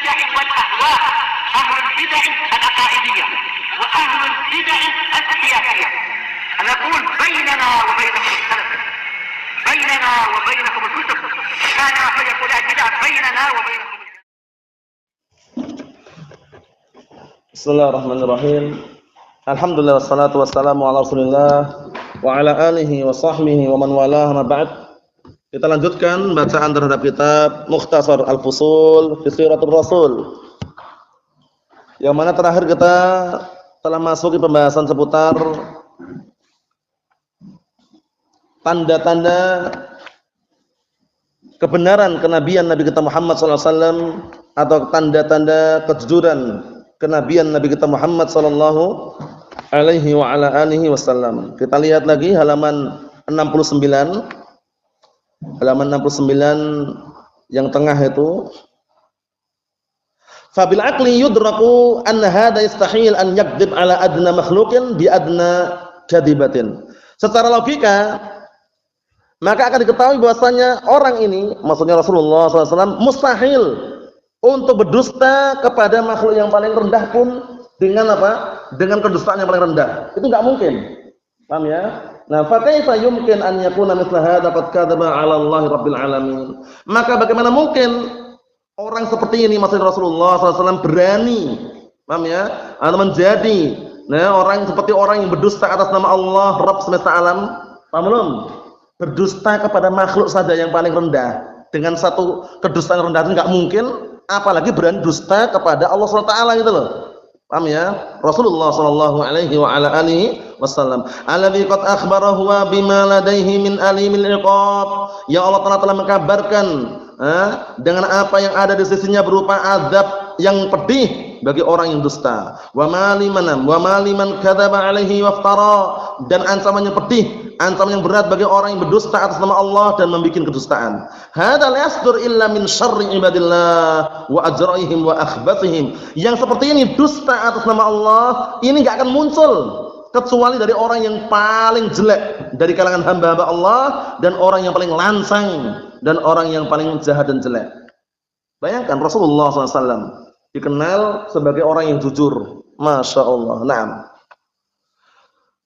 البدع والأهواء، أهل البدع العقائدية وأهل البدع السياسية. أنا أقول بيننا وبينكم السلف، بيننا وبينكم الكتب، كان فيقول البدع بيننا وبينكم. Bismillahirrahmanirrahim. Alhamdulillah wassalatu wassalamu ala Rasulillah wa ala alihi wa sahbihi wa man walah, ma ba'd. Kita lanjutkan bacaan terhadap kitab Mukhtasar Al-Fusul fi Siratul Rasul. Yang mana terakhir kita telah masuk ke pembahasan seputar tanda-tanda kebenaran kenabian Nabi kita Muhammad sallallahu alaihi wasallam atau tanda-tanda kejujuran kenabian Nabi kita Muhammad sallallahu alaihi wa ala alihi wasallam. Kita lihat lagi halaman 69. Halaman 69 yang tengah itu. Fabil aqli yudraku anna hadha yastahil an yakdzib ala adna makhluqin bi adna kadibatin. Secara logika maka akan diketahui bahwasanya orang ini, maksudnya Rasulullah SAW, mustahil untuk berdusta kepada makhluk yang paling rendah pun dengan apa? Dengan kedustaan yang paling rendah. Itu enggak mungkin. Paham ya? Nah, fa kaifa yumkin an yakuna mithla hadza qad kadzaba 'ala Allah rabbil alamin? Maka bagaimana mungkin orang seperti ini, maksudnya Rasulullah SAW, berani, paham ya? Atau menjadi orang seperti orang yang berdusta atas nama Allah Rabb semesta alam. Paham belum? Berdusta kepada makhluk saja yang paling rendah dengan satu kedustaan rendah itu enggak mungkin, apalagi berani dusta kepada Allah SWT gitu loh. Paham ya? Rasulullah sallallahu alaihi wa ala alihi wasallam alladzi qad akhbarahu bima ladaihi min alimil iqab. Ya Allah telah mengkabarkan dengan apa yang ada di sisinya berupa azab yang pedih bagi orang yang dusta. Wa maliman kadzaba alaihi waftara, dan ancaman yang pedih, ancaman yang berat bagi orang yang berdusta atas nama Allah dan membuat kedustaan. Hadza la yasdur illa min syarri ibadillah wa ajraihim wa akhbathihim. Yang seperti ini, dusta atas nama Allah, ini enggak akan muncul kecuali dari orang yang paling jelek dari kalangan hamba-hamba Allah dan orang yang paling lancang dan orang yang paling jahat dan jelek. Bayangkan Rasulullah SAW dikenal sebagai orang yang jujur. Masya Allah. Naam.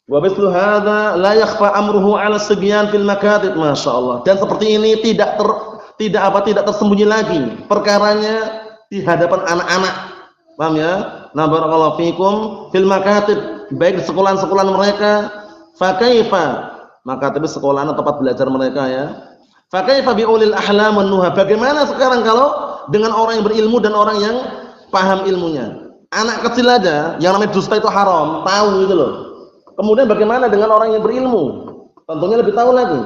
Wa mithlu hadza la yakhfa amruhu 'ala sibyan fil makatib. Masya Allah. Dan seperti ini tidak tersembunyi lagi perkaranya di hadapan anak-anak. Paham ya? Nah, barakallahu fikum fil makatib, baik di sekolahan-sekolahan mereka. Fa kaifa, makatib sekolahan atau tempat belajar mereka ya. Fa kaifa bi ulil ahlam wan nuha. Bagaimana sekarang kalau dengan orang yang berilmu dan orang yang paham ilmunya? Anak kecil aja yang namanya dusta itu haram, tahu gitu loh. Kemudian bagaimana dengan orang yang berilmu? Tentunya lebih tahu lagi.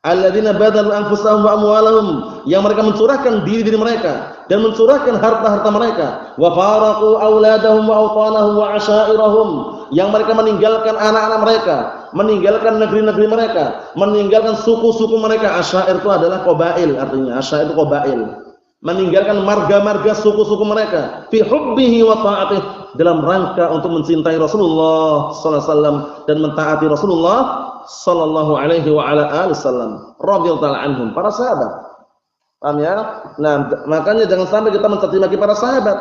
Alladzina badalu anfusahum wa amwalahum, yang mereka mencurahkan diri mereka dan mencurahkan harta-harta mereka. Wa faraqu auladahum wa awtanahum wa ashairahum, yang mereka meninggalkan anak-anak mereka, meninggalkan negeri-negeri mereka, meninggalkan suku-suku mereka. Asyair itu adalah qabail, artinya asyair itu qabail. Meninggalkan marga-marga suku-suku mereka fi hubbihi wa ta'atih, dalam rangka untuk mencintai Rasulullah sallallahu alaihi wasallam dan mentaati Rasulullah sallallahu alaihi wa ala alihi wasallam radhiyallahu ta'ala anhum, para sahabat. Paham ya? Nah, makanya jangan sampai kita mencaci maki para sahabat,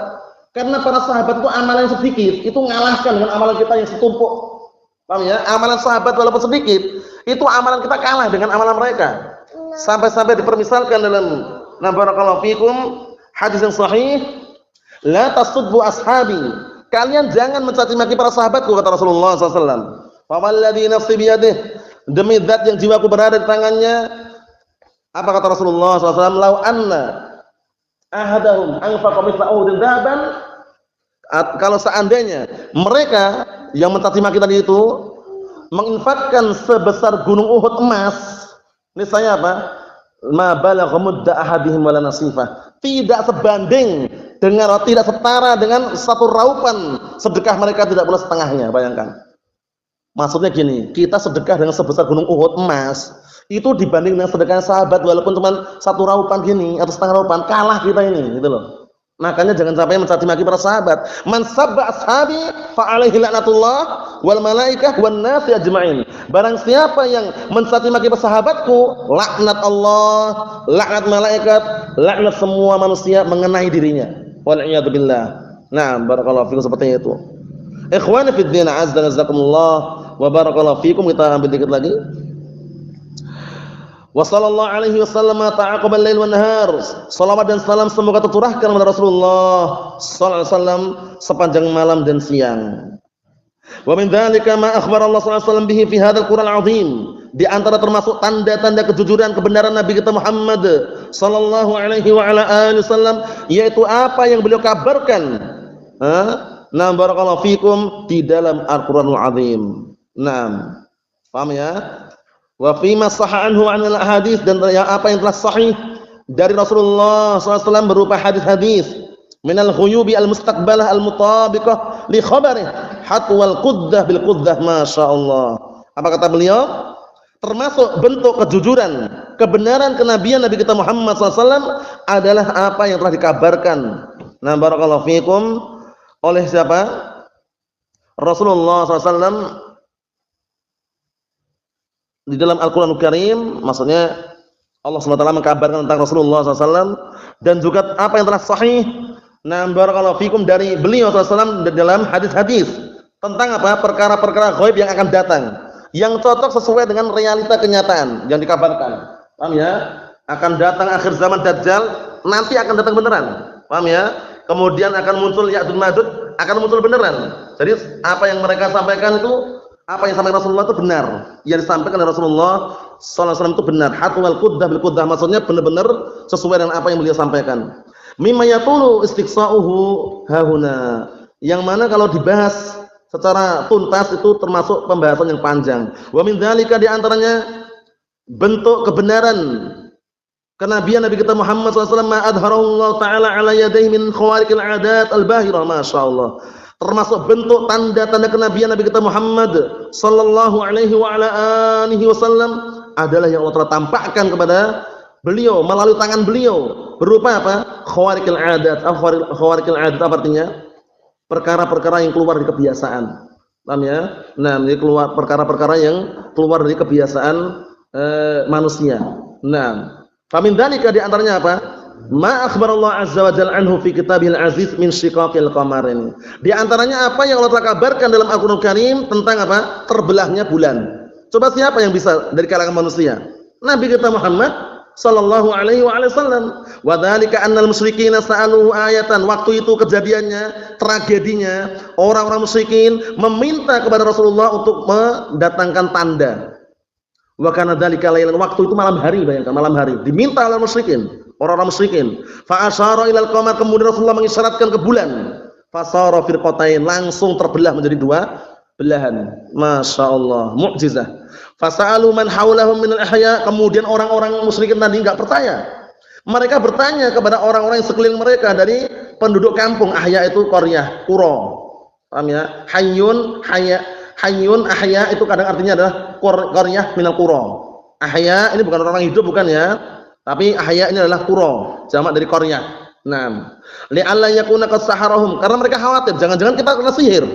karena para sahabat itu amalan yang sedikit itu mengalahkan dengan amalan kita yang setumpuk. Paham ya? Amalan sahabat walaupun sedikit, itu amalan kita kalah dengan amalan mereka. Sampai-sampai dipermisalkan dalam barakallahu fikum hadis yang sahih, la tasubbu ashabi, kalian jangan mencaci maki para sahabatku, kata Rasulullah SAW. Fa walladzi nafsi biyadihi, demi zat yang jiwaku berada di tangannya. Apa kata Rasulullah SAW? Lau anna ahadahum anfaqa mithla uhudin dhahaban, kalau seandainya mereka yang mencaci maki tadi itu menginfakkan sebesar gunung Uhud emas, niscaya apa? Ma balagha mudda ahadihim wala nasifah, tidak sebanding dengan, tidak setara dengan satu raupan sedekah mereka, tidak pula setengahnya. Bayangkan, maksudnya gini, kita sedekah dengan sebesar gunung Uhud emas, itu dibanding dengan sedekah sahabat walaupun cuma satu raupan gini atau setengah raupan, kalah kita ini, gitu loh. Makanya jangan sampai mencaci maki para sahabat. Man sabba ashabi fa alaihi laknatullah wal malaikah wan nasi ajmain. Barang siapa yang mencaci maki para sahabatku, laknat Allah, laknat malaikat, laknat semua manusia mengenai dirinya. Wal iyad billah. Naam, barakallahu fikum seperti itu. Ikhwani fid din, azza wa jazakumullah wa barakallahu fikum. Kita ambil dikit lagi. Wa sallallahu alaihi wasallam ta'aqaba al-lail wan nahar. Salawat dan salam semoga tercurahkan kepada Rasulullah sallallahu alaihi wasallam sepanjang malam dan siang. Wa min dzalika ma akhbara Allah sallallahu alaihi wasallam bihi fi hadzal Qur'an al-'azim. Di antara termasuk tanda-tanda kejujuran kebenaran Nabi kita Muhammad sallallahu alaihi wa ala alihi wasallam, yaitu apa yang beliau kabarkan. Nah, barakallahu fikum di dalam Al-Qur'anul 'azim. Naam. Paham ya? Wa fi ma sahha anhu 'anil ahadits, dan apa yang telah sahih dari Rasulullah sallallahu alaihi wasallam berupa hadis-hadis minal ghuyubi al-mustaqbalah al-mutabiqah li khabarihi hatwal quddah bil quddah, masyaallah. Apa kata beliau? Termasuk bentuk kejujuran, kebenaran kenabian Nabi kita Muhammad SAW adalah apa yang telah dikabarkan. Nah, barakallahu fikum, oleh siapa? Rasulullah SAW di dalam Al-Quranul Karim, maksudnya Allah SWT mengkabarkan tentang Rasulullah SAW, dan juga apa yang telah sahih, nah, barakallahu fikum, dari beliau SAW dalam hadis-hadis tentang apa? Perkara-perkara ghaib yang akan datang, yang cocok sesuai dengan realita kenyataan yang dikabarkan. Paham ya? Akan datang akhir zaman Dajjal, nanti akan datang beneran. Paham ya? Kemudian akan muncul Ya'juj Ma'juj, akan muncul beneran. Jadi apa yang mereka sampaikan itu, apa yang disampaikan Rasulullah itu benar. Yang disampaikan oleh Rasulullah sallallahu alaihi wasallam itu benar. Hatwal quddah bil quddah, maksudnya benar-benar sesuai dengan apa yang beliau sampaikan. Mimma yatulu istiqsa'uhu hahuna. Yang mana kalau dibahas secara tuntas itu termasuk pembahasan yang panjang. Wa min dzalika, di antaranya bentuk kebenaran kenabian Nabi kita Muhammad SAW, ma adharallahu ta'ala ala yadayhi min khawariqil 'adat al-bahirah, masyaallah. Termasuk bentuk tanda-tanda kenabian Nabi kita Muhammad sallallahu alaihi wa ala alihi wasallam adalah yang Allah telah tampakkan kepada beliau melalui tangan beliau berupa apa? Khawariqil 'adat. Khawariqil 'adat apa artinya? Perkara-perkara yang keluar dari kebiasaan. Paham ya? Nah, ini keluar perkara-perkara yang keluar dari kebiasaan manusia. Nah, famin dzalika, di antaranya apa? Ma akhbarallahu azza wa jalla anhu fi kitabil aziz min shiqaqil qamarin. Di antaranya apa yang Allah telah kabarkan dalam Al-Qur'an Karim tentang apa? Terbelahnya bulan. Coba siapa yang bisa dari kalangan manusia? Nabi kita Muhammad sallallahu alaihi wasallam. Wa dzalika annal musyrikin sa'aluhu ayatan. Waktu itu kejadiannya, tragedinya, orang-orang musyrikin meminta kepada Rasulullah untuk mendatangkan tanda. Wa kana dzalika lailan, waktu itu malam hari, bayangkan malam hari, diminta oleh musyrikin, orang-orang musyrikin. Fa asyara ilal qamar, kemudian Rasulullah mengisyaratkan ke bulan. Fasara firqatain, langsung terbelah menjadi dua belahan. Masyaallah, mukjizah. Fasa'alu man haulahum minal ahya, kemudian orang-orang musyrikin tadi enggak percaya. Mereka bertanya kepada orang-orang yang sekeliling mereka dari penduduk kampung. Ahya itu qaryah, qura. Paham ya? Hayyun, hayya. Hayyun, ahya itu kadang artinya adalah qaryah minal qura. Ahya ini bukan orang hidup, bukan ya. Tapi ahya ini adalah qura, jamak dari qaryah. Naam. Li'alla yakuna qad saharahum, karena mereka khawatir jangan-jangan kita kena sihir.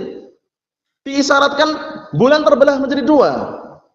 Diisyaratkan bulan terbelah menjadi dua.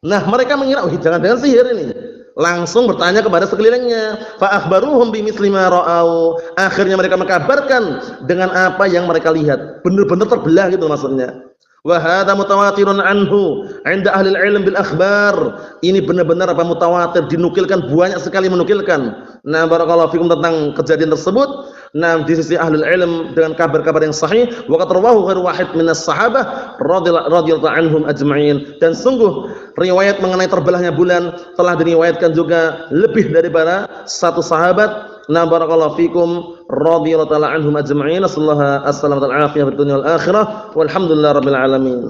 Nah, mereka mengira, oh jangan-jangan sihir ini. Langsung bertanya kepada sekelilingnya. Fa akhbaruhum bimithli ma ra'au. Akhirnya mereka mengkabarkan dengan apa yang mereka lihat. Benar-benar terbelah gitu maksudnya. Wa hadza mutawatirun anhu 'inda ahli al-'ilm bil akhbar. Ini benar-benar apa mutawatir, dinukilkan, banyak sekali menukilkan. Nah, barakallahu fikum tentang kejadian tersebut. Nah, di sisi ahli al-'ilm dengan kabar-kabar yang sahih. Wa qad rawahu ghairu wahid minas sahabah radhiyallahu anhum ajma'in. Dan sungguh riwayat mengenai terbelahnya bulan telah diriwayatkan juga lebih daripada satu sahabat. Nah, barakallahu fikum radhiyallahu ta'ala anhum ajma'in. Sallallahu alaihi wasallam wal afiyah fid dunya wal akhirah. Walhamdulillahirabbil alamin.